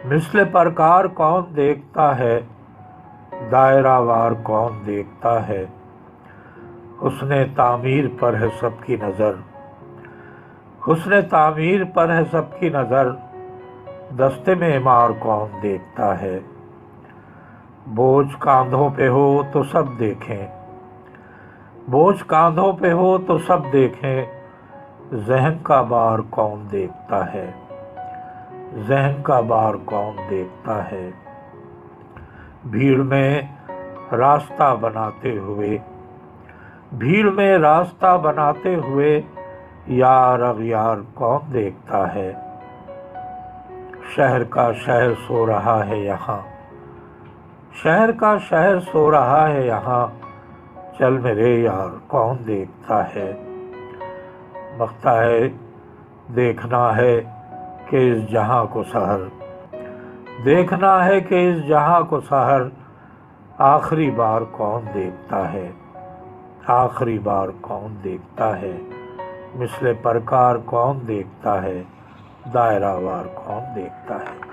مثل پرکار کون دیکھتا ہے، دائرہ وار کون دیکھتا ہے۔ حسن تعمیر پر ہے سب کی نظر، حسن تعمیر پر ہے سب کی نظر، دستے معمار کون دیکھتا ہے۔ بوجھ کاندھوں پہ ہو تو سب دیکھیں، بوجھ کاندھوں پہ ہو تو سب دیکھیں، ذہن کا بار کون دیکھتا ہے، ذہن کا بار کون دیکھتا ہے۔ بھیڑ میں راستہ بناتے ہوئے، بھیڑ میں راستہ بناتے ہوئے، یار اغیار کون دیکھتا ہے۔ شہر کا شہر سو رہا ہے یہاں، شہر کا شہر سو رہا ہے یہاں، چل میرے یار کون دیکھتا ہے۔ بقتا ہے دیکھنا ہے کہ اس جہاں کو سحر، دیکھنا ہے کہ اس جہاں کو سحر، آخری بار کون دیکھتا ہے، آخری بار کون دیکھتا ہے۔ مثل پرکار کون دیکھتا ہے، دائرہ وار کون دیکھتا ہے۔